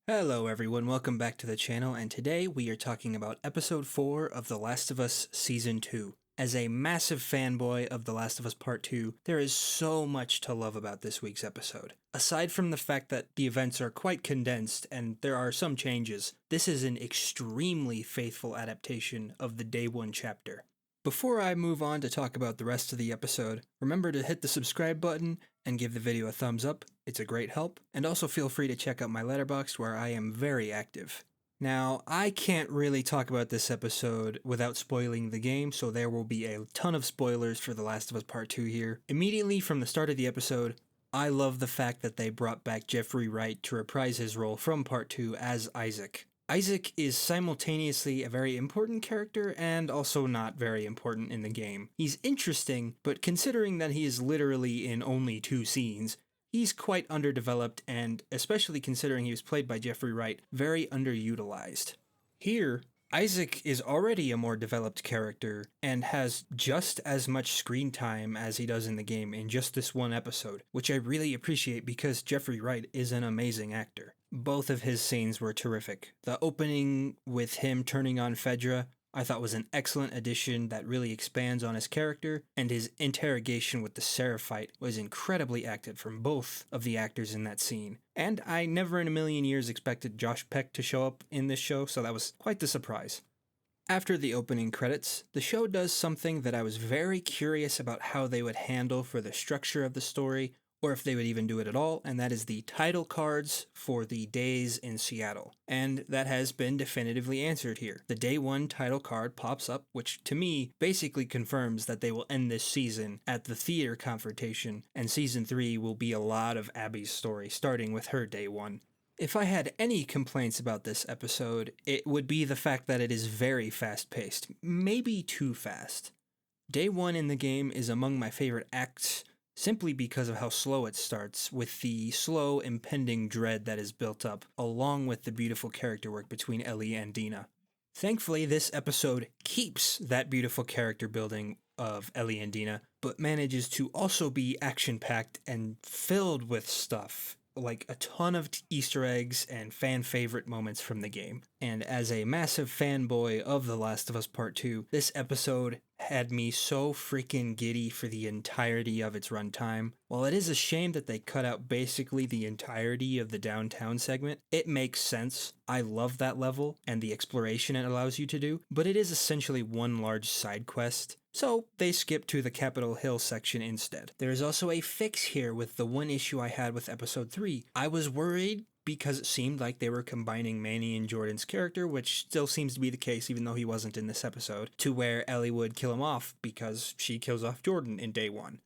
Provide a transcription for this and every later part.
Hello everyone, welcome back to the channel, and today we are talking about episode 4 of The Last of Us Season 2. As a massive fanboy of The Last of Us Part 2, there is so much to love about this week's episode. Aside from the fact that the events are quite condensed and there are some changes, this is an extremely faithful adaptation of the Day 1 chapter. Before I move on to talk about the rest of the episode, remember to hit the subscribe button and give the video a thumbs up. It's a great help, and also feel free to check out my Letterboxd where I am very active. Now, I can't really talk about this episode without spoiling the game, so there will be a ton of spoilers for The Last of Us Part 2 here. Immediately from the start of the episode, I love the fact that they brought back Jeffrey Wright to reprise his role from Part 2 as Isaac. Isaac is simultaneously a very important character and also not very important in the game. He's interesting, but considering that he is literally in only 2 scenes, he's quite underdeveloped and, especially considering he was played by Jeffrey Wright, very underutilized. Here, Isaac is already a more developed character and has just as much screen time as he does in the game in just this one episode, which I really appreciate because Jeffrey Wright is an amazing actor. Both of his scenes were terrific. The opening with him turning on Fedra I thought was an excellent addition that really expands on his character, and his interrogation with the Seraphite was incredibly acted from both of the actors in that scene. And I never in a million years expected Josh Peck to show up in this show, so that was quite the surprise. After the opening credits, the show does something that I was very curious about how they would handle for the structure of the story, or if they would even do it at all, and that is the title cards for the days in Seattle. And that has been definitively answered here. The Day 1 title card pops up, which to me basically confirms that they will end this season at the theater confrontation, and Season 3 will be a lot of Abby's story, starting with her Day 1. If I had any complaints about this episode, it would be the fact that it is very fast-paced, maybe too fast. Day 1 in the game is among my favorite acts, simply because of how slow it starts, with the slow, impending dread that is built up, along with the beautiful character work between Ellie and Dina. Thankfully, this episode keeps that beautiful character building of Ellie and Dina, but manages to also be action-packed and filled with stuff, like a ton of Easter eggs and fan-favorite moments from the game. And as a massive fanboy of The Last of Us Part 2, this episode had me so freaking giddy for the entirety of its runtime. While it is a shame that they cut out basically the entirety of the downtown segment, it makes sense. I love that level and the exploration it allows you to do, but it is essentially one large side quest, so they skip to the Capitol Hill section instead. There is also a fix here with the one issue I had with episode 3. I was worried because it seemed like they were combining Manny and Jordan's character, which still seems to be the case even though he wasn't in this episode, to where Ellie would kill him off because she kills off Jordan in Day 1.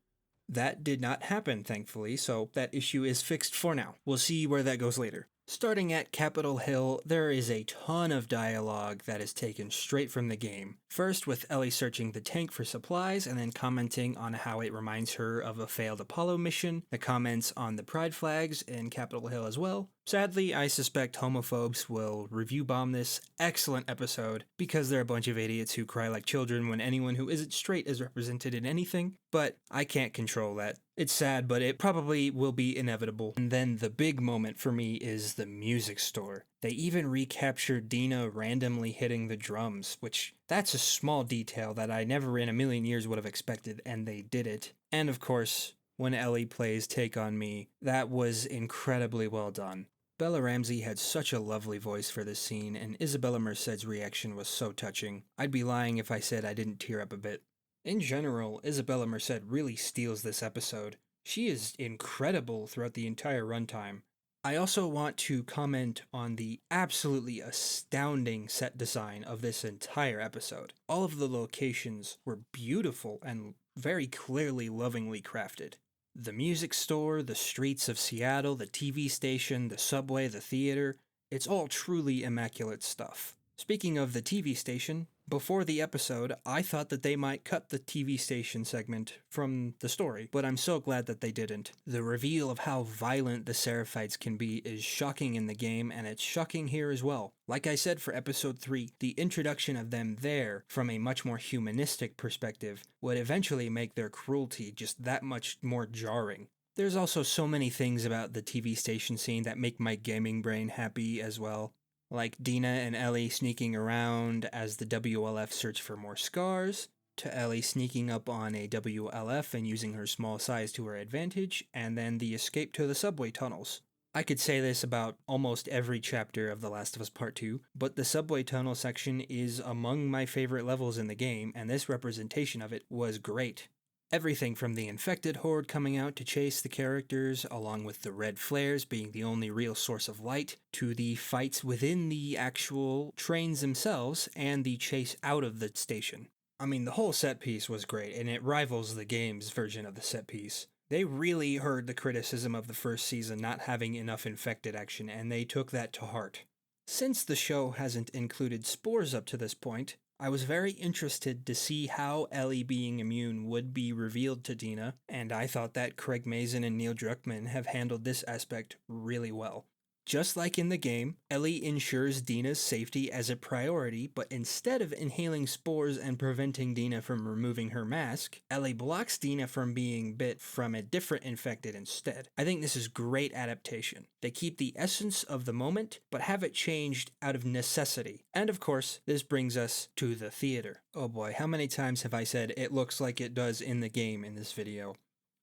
That did not happen, thankfully, so that issue is fixed for now. We'll see where that goes later. Starting at Capitol Hill, there is a ton of dialogue that is taken straight from the game. First with Ellie searching the tank for supplies and then commenting on how it reminds her of a failed Apollo mission, the comments on the pride flags in Capitol Hill as well. Sadly, I suspect homophobes will review bomb this excellent episode because they're a bunch of idiots who cry like children when anyone who isn't straight is represented in anything, but I can't control that. It's sad, but it probably will be inevitable. And then the big moment for me is the music store. They even recaptured Dina randomly hitting the drums, which that's a small detail that I never in a million years would have expected, and they did it. And of course, when Ellie plays Take On Me, that was incredibly well done. Bella Ramsey had such a lovely voice for this scene, and Isabella Merced's reaction was so touching. I'd be lying if I said I didn't tear up a bit. In general, Isabella Merced really steals this episode. She is incredible throughout the entire runtime. I also want to comment on the absolutely astounding set design of this entire episode. All of the locations were beautiful and very clearly lovingly crafted. The music store, the streets of Seattle, the TV station, the subway, the theater, it's all truly immaculate stuff. Speaking of the TV station, before the episode, I thought that they might cut the TV station segment from the story, but I'm so glad that they didn't. The reveal of how violent the Seraphites can be is shocking in the game, and it's shocking here as well. Like I said for episode 3, the introduction of them there, from a much more humanistic perspective, would eventually make their cruelty just that much more jarring. There's also so many things about the TV station scene that make my gaming brain happy as well. Like Dina and Ellie sneaking around as the WLF search for more scars, to Ellie sneaking up on a WLF and using her small size to her advantage, and then the escape to the subway tunnels. I could say this about almost every chapter of The Last of Us Part 2, but the subway tunnel section is among my favorite levels in the game, and this representation of it was great. Everything from the infected horde coming out to chase the characters, along with the red flares being the only real source of light, to the fights within the actual trains themselves and the chase out of the station. I mean, the whole set piece was great, and it rivals the game's version of the set piece. They really heard the criticism of the first season not having enough infected action, and they took that to heart. Since the show hasn't included spores up to this point, I was very interested to see how Ellie being immune would be revealed to Dina, and I thought that Craig Mazin and Neil Druckmann have handled this aspect really well. Just like in the game, Ellie ensures Dina's safety as a priority, but instead of inhaling spores and preventing Dina from removing her mask, Ellie blocks Dina from being bit from a different infected instead. I think this is great adaptation. They keep the essence of the moment, but have it changed out of necessity. And of course, this brings us to the theater. Oh boy, how many times have I said it looks like it does in the game in this video?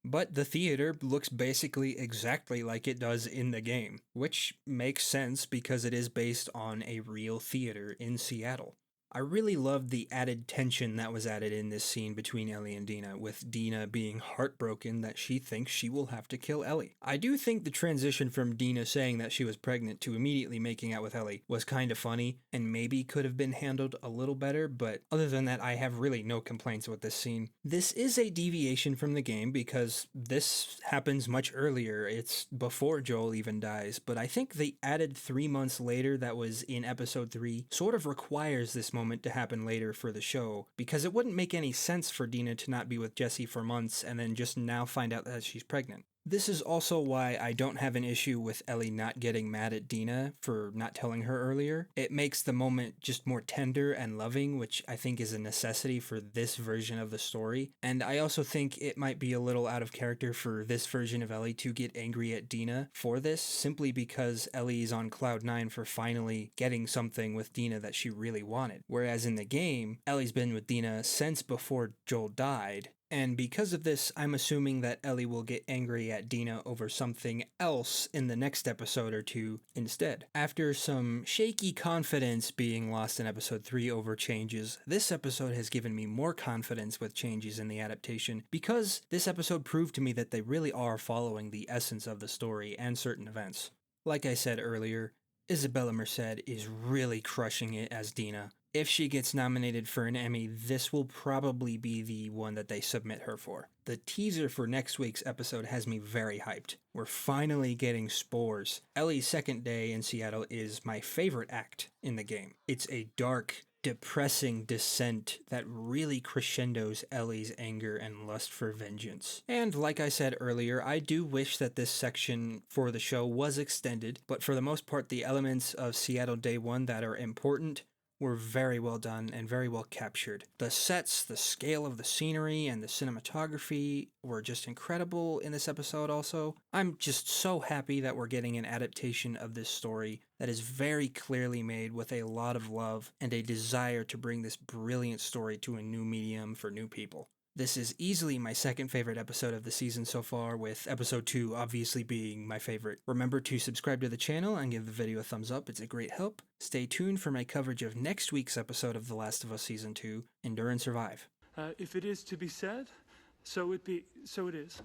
But the theater looks basically exactly like it does in the game, which makes sense because it is based on a real theater in Seattle. I really loved the added tension that was added in this scene between Ellie and Dina, with Dina being heartbroken that she thinks she will have to kill Ellie. I do think the transition from Dina saying that she was pregnant to immediately making out with Ellie was kind of funny, and maybe could have been handled a little better, but other than that, I have really no complaints with this scene. This is a deviation from the game because this happens much earlier. It's before Joel even dies, but I think the added 3 months later that was in episode 3 sort of requires this moment to happen later for the show, because it wouldn't make any sense for Dina to not be with Jesse for months and then just now find out that she's pregnant. This is also why I don't have an issue with Ellie not getting mad at Dina for not telling her earlier. It makes the moment just more tender and loving, which I think is a necessity for this version of the story. And I also think it might be a little out of character for this version of Ellie to get angry at Dina for this, simply because Ellie is on cloud 9 for finally getting something with Dina that she really wanted. Whereas in the game, Ellie's been with Dina since before Joel died. And because of this, I'm assuming that Ellie will get angry at Dina over something else in the next episode or two instead. After some shaky confidence being lost in episode 3 over changes, this episode has given me more confidence with changes in the adaptation because this episode proved to me that they really are following the essence of the story and certain events. Like I said earlier, Isabella Merced is really crushing it as Dina. If she gets nominated for an Emmy, this will probably be the one that they submit her for. The teaser for next week's episode has me very hyped. We're finally getting spores. Ellie's second day in Seattle is my favorite act in the game. It's a dark, depressing descent that really crescendos Ellie's anger and lust for vengeance. And like I said earlier, I do wish that this section for the show was extended, but for the most part, the elements of Seattle Day 1 that are important were very well done and very well captured. The sets, the scale of the scenery, and the cinematography were just incredible in this episode also. I'm just so happy that we're getting an adaptation of this story that is very clearly made with a lot of love and a desire to bring this brilliant story to a new medium for new people. This is easily my second favorite episode of the season so far, with episode 2 obviously being my favorite. Remember to subscribe to the channel and give the video a thumbs up, it's a great help. Stay tuned for my coverage of next week's episode of The Last of Us Season 2, Endure and Survive. If it is to be said, so it is.